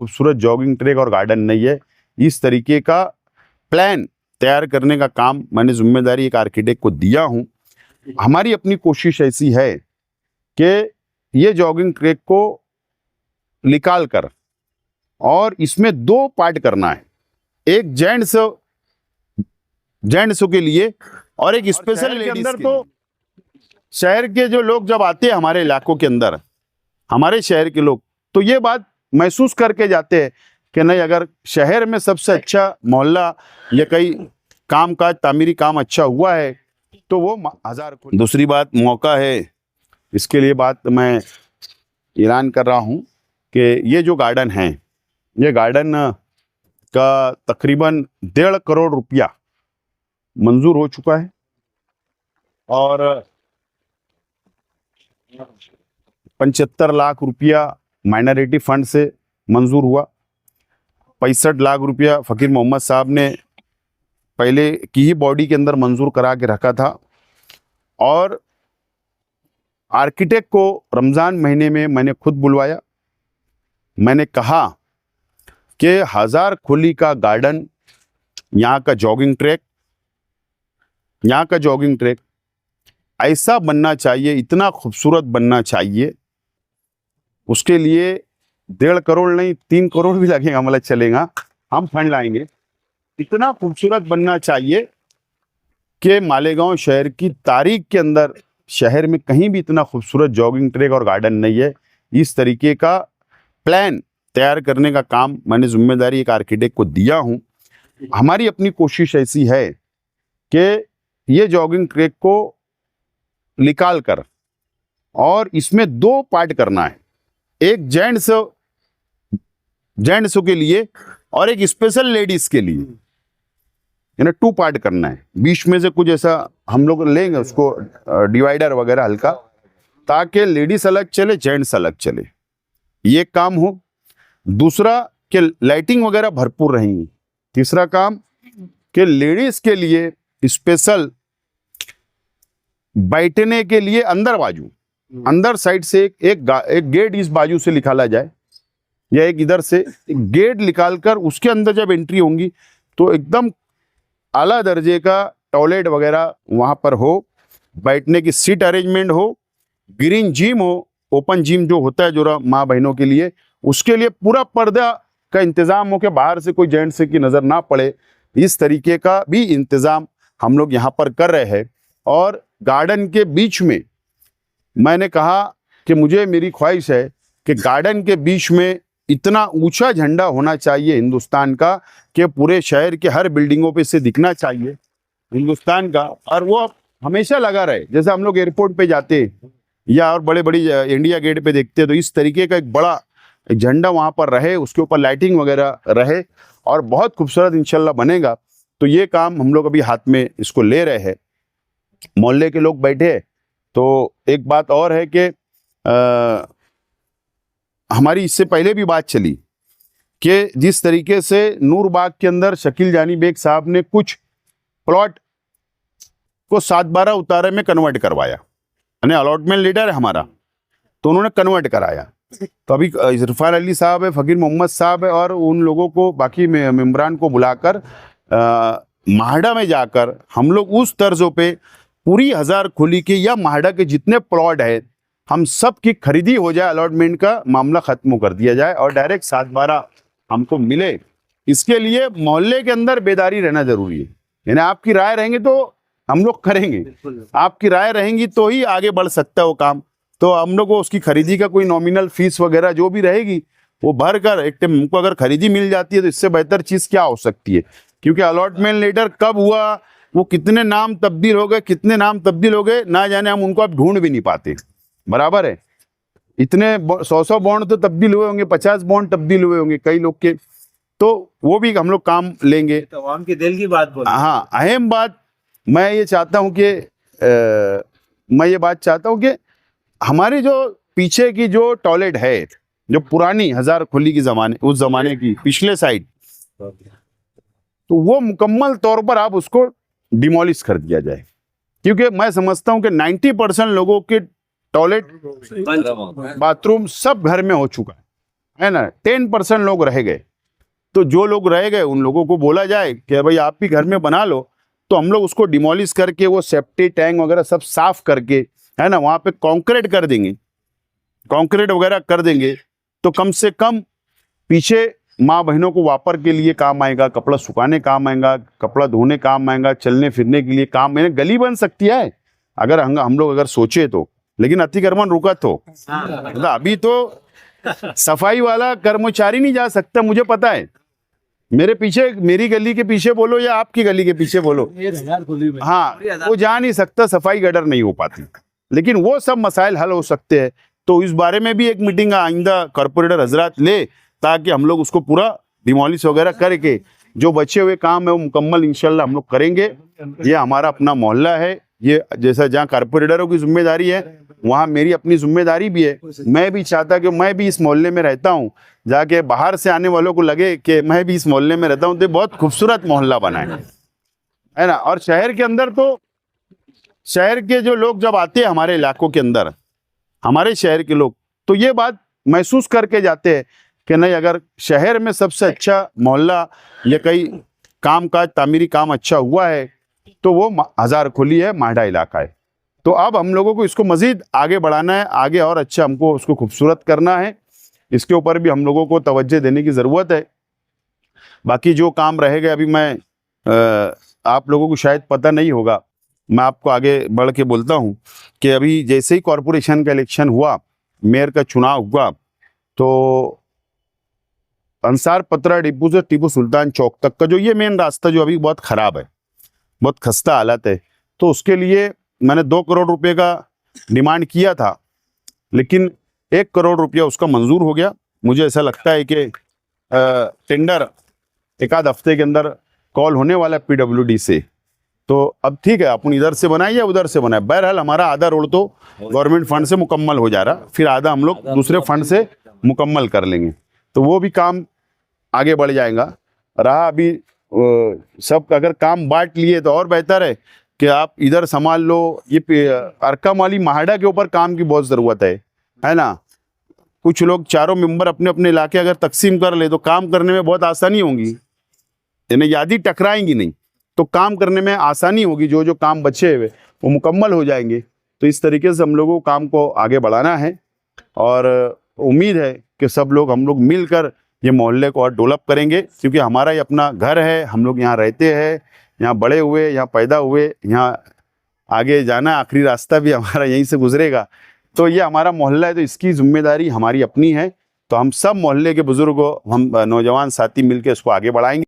खूबसूरत jogging track और garden नहीं है। इस तरीके का प्लान तैयार करने का काम मैंने जिम्मेदारी एक आर्किटेक्ट को दिया हूं। हमारी अपनी कोशिश ऐसी है कि ये जॉगिंग ट्रैक को निकाल कर और इसमें 2 पार्ट करना है, एक जेंट्स के लिए और एक स्पेशल के अंदर। तो शहर के जो लोग जब आते हैं हमारे इलाकों के अंदर, हमारे शहर के लोग, तो ये बात महसूस करके जाते हैं कि नहीं, अगर शहर में सबसे अच्छा मोहल्ला या कई काम काज तामीरी काम अच्छा हुआ है तो वो 1000। दूसरी बात मौका है, इसके लिए बात मैं ऐलान कर रहा हूँ कि ये जो गार्डन है, ये गार्डन का तकरीबन 1.5 करोड़ रुपया मंजूर हो चुका है और 75 लाख रुपया माइनॉरिटी फंड से मंजूर हुआ। 65 लाख रुपया फकीर मोहम्मद साहब ने पहले की ही बॉडी के अंदर मंजूर करा के रखा था और आर्किटेक्ट को रमज़ान महीने में मैंने खुद बुलवाया। मैंने कहा कि 1000 खुली का गार्डन, यहाँ का जॉगिंग ट्रैक ऐसा बनना चाहिए, इतना खूबसूरत बनना चाहिए। उसके लिए 1.5 करोड़ नहीं 3 करोड़ भी लगेगा, मतलब चलेगा, हम फंड लाएंगे। इतना खूबसूरत बनना चाहिए कि मालेगांव शहर की तारीख के अंदर शहर में कहीं भी इतना खूबसूरत जॉगिंग ट्रैक और गार्डन नहीं है। इस तरीके का प्लान तैयार करने का काम मैंने जिम्मेदारी एक आर्किटेक्ट को दिया हूं। हमारी अपनी कोशिश ऐसी है कि ये जॉगिंग ट्रैक को निकाल कर और इसमें 2 पार्ट करना है, एक जेंट्स के लिए और एक स्पेशल लेडीज के लिए, यानी 2 पार्ट करना है। बीच में से कुछ ऐसा हम लोग लेंगे उसको डिवाइडर वगैरह हल्का, ताकि लेडीज अलग चले जेंट्स अलग चले, ये काम हो। दूसरा कि लाइटिंग वगैरह भरपूर रहेंगी। तीसरा काम कि लेडीज के लिए स्पेशल बैठने के लिए अंदर साइड से एक गेट इस बाजू से निकाला जाए या एक इधर से गेट निकालकर उसके अंदर जब एंट्री होंगी तो एकदम आला दर्जे का टॉयलेट वगैरह वहां पर हो, बैठने की सीट अरेंजमेंट हो, ग्रीन जिम हो, ओपन जिम जो होता है जो माँ बहनों के लिए, उसके लिए पूरा पर्दा का इंतजाम हो के बाहर से कोई जेंट्स की नजर ना पड़े। इस तरीके का भी इंतजाम हम लोग यहाँ पर कर रहे हैं। और गार्डन के बीच में मैंने कहा कि मेरी ख्वाहिश है कि गार्डन के बीच में इतना ऊंचा झंडा होना चाहिए हिंदुस्तान का कि पूरे शहर के हर बिल्डिंगों पे से दिखना चाहिए हिंदुस्तान का, और वो हमेशा लगा रहे। जैसे हम लोग एयरपोर्ट पे जाते या और बड़े इंडिया गेट पे देखते, तो इस तरीके का एक बड़ा झंडा वहां पर रहे, उसके ऊपर लाइटिंग वगैरह रहे और बहुत खूबसूरत इंशाल्लाह बनेगा। तो ये काम हम लोग अभी हाथ में इसको ले रहे हैं। मोहल्ले के लोग बैठे। तो एक बात और है कि हमारी इससे पहले भी बात चली कि जिस तरीके से नूरबाग के अंदर शकील जानी बेग साहब ने कुछ प्लॉट को 7/12 उतारे में कन्वर्ट करवाया, यानी अलॉटमेंट लेटर है हमारा, तो उन्होंने कन्वर्ट कराया। तो अभी इरफान अली साहब है, फकीर मोहम्मद साहब है और उन लोगों को, बाकी मेम्बरान को बुलाकर माहड़ा में जाकर हम लोग उस तर्जों पे पूरी 1000 खुली के या माहड़ा के जितने प्लॉट है हम सब की खरीदी हो जाए, अलॉटमेंट का मामला खत्म कर दिया जाए और डायरेक्ट 7/12 हमको मिले। इसके लिए मोहल्ले के अंदर बेदारी रहना जरूरी है, यानी आपकी राय रहेंगे तो हम लोग करेंगे, आपकी राय रहेंगी तो ही आगे बढ़ सकता है वो काम। तो हम लोग को उसकी खरीदी का कोई नॉमिनल फीस वगैरह जो भी रहेगी वो भर कर एक टाइम हमको अगर खरीदी मिल जाती है तो इससे बेहतर चीज क्या हो सकती है। क्योंकि अलॉटमेंट लेटर कब हुआ, वो कितने नाम तब्दील हो गए ना जाने, हम उनको अब ढूंढ भी नहीं पाते। बराबर है, इतने 100 बॉन्ड तो तब्दील हुए होंगे, 50 बॉन्ड तब्दील हुए होंगे कई लोग के, तो वो भी हम लोग काम लेंगे। तो आवाम के दिल की बात बोल। हाँ, अहम बात मैं ये चाहता हूँ कि हमारी जो पीछे की जो टॉयलेट है, जो पुरानी 1000 खुली की उस जमाने की पिछले साइड, तो वो मुकम्मल तौर पर आप उसको डिमोलिश कर दिया जाए। क्योंकि मैं समझता हूं कि 90% लोगों के टॉयलेट बाथरूम सब घर में हो चुका है। है ना, 10% लोग रह गए। तो जो लोग रह गए उन लोगों को बोला जाए कि भाई आप भी घर में बना लो, तो हम लोग उसको डिमोलिश करके वो सेफ्टी टैंक वगैरह सब साफ करके, है ना, वहाँ पे कंक्रीट कर देंगे, कंक्रीट वगैरह कर देंगे, तो कम से कम पीछे माँ बहनों को वापर के लिए काम आएगा, कपड़ा सुखाने काम आएगा, कपड़ा धोने काम आएगा, चलने फिरने के लिए काम आएगा, गली बन सकती है अगर हम लोग अगर सोचे तो। लेकिन अतिक्रमण रुका तो मतलब अभी तो सफाई वाला कर्मचारी नहीं जा सकता, मुझे पता है। मेरे पीछे, मेरी गली के पीछे बोलो या आपकी गली के पीछे बोलो, हाँ, वो जा नहीं सकता, सफाई गटर नहीं हो पाती। लेकिन वो सब मसाइल हल हो सकते हैं। तो इस बारे में भी एक मीटिंग आइंदा कॉर्पोरेटर हजरात ले, ताकि हम लोग उसको पूरा डिमोलिश वगैरह करके जो बचे हुए काम है वो मुकम्मल इंशाल्लाह हम लोग करेंगे। ये हमारा अपना मोहल्ला है, ये जैसा जहाँ कॉर्पोरेटरों की जिम्मेदारी है वहाँ मेरी अपनी जिम्मेदारी भी है। मैं भी चाहता कि मैं भी इस मोहल्ले में रहता हूँ, जाके बाहर से आने वालों को लगे कि मैं भी इस मोहल्ले में रहता हूँ। तो बहुत खूबसूरत मोहल्ला बना है ना। और शहर के अंदर तो, शहर के जो लोग जब आते हैं हमारे इलाकों के अंदर, हमारे शहर के लोग, तो ये बात महसूस करके जाते हैं कि नहीं, अगर शहर में सबसे अच्छा मोहल्ला या कई काम काज तामीरी काम अच्छा हुआ है तो वो हजार खोली है, माढ़ा इलाका है। तो अब हम लोगों को इसको मजीद आगे बढ़ाना है, आगे और अच्छा हमको उसको खूबसूरत करना है। इसके ऊपर भी हम लोगों को तवज्जो देने की ज़रूरत है। बाकी जो काम रहेगा, अभी मैं आप लोगों को शायद पता नहीं होगा, मैं आपको आगे बढ़ के बोलता हूँ कि अभी जैसे ही कॉरपोरेशन का इलेक्शन हुआ, मेयर का चुनाव हुआ, तो अंसार पत्रा डिपो से टीपू सुल्तान चौक तक का जो ये मेन रास्ता जो अभी बहुत ख़राब है, बहुत खस्ता हालत है, तो उसके लिए मैंने 2 करोड़ रुपए का डिमांड किया था, लेकिन 1 करोड़ रुपया उसका मंजूर हो गया। मुझे ऐसा लगता है कि टेंडर एक आध हफ्ते के अंदर कॉल होने वाला है PWD से। तो अब ठीक है, अपन इधर से बनाए या उधर से बनाए, बहरहाल हमारा आधा रोड तो गवर्नमेंट फंड से मुकम्मल हो जा रहा, फिर आधा हम लोग दूसरे फंड से मुकम्मल कर लेंगे, तो वो भी काम आगे बढ़ जाएगा। रहा अभी सब अगर काम बांट लिए तो और बेहतर है कि आप इधर संभाल लो। ये अरकम वाली माहड़ा के ऊपर काम की बहुत ज़रूरत है ना। कुछ लोग चारों मेंबर अपने अपने इलाके अगर तकसीम कर ले तो काम करने में बहुत आसानी होगी, यानी यादी टकराएंगी नहीं, तो काम करने में आसानी होगी, जो जो काम बचे हुए वो मुकम्मल हो जाएंगे। तो इस तरीके से हम लोगों को काम को आगे बढ़ाना है और उम्मीद है कि सब लोग, हम लोग मिलकर ये मोहल्ले को और डेवलप करेंगे, क्योंकि हमारा ये अपना घर है, हम लोग यहाँ रहते हैं, यहाँ बड़े हुए, यहाँ पैदा हुए, यहाँ आगे जाना, आखिरी रास्ता भी हमारा यहीं से गुजरेगा। तो ये हमारा मोहल्ला है, तो इसकी जिम्मेदारी हमारी अपनी है। तो हम सब मोहल्ले के बुजुर्गों, हम नौजवान साथी मिलकर इसको आगे बढ़ाएंगे।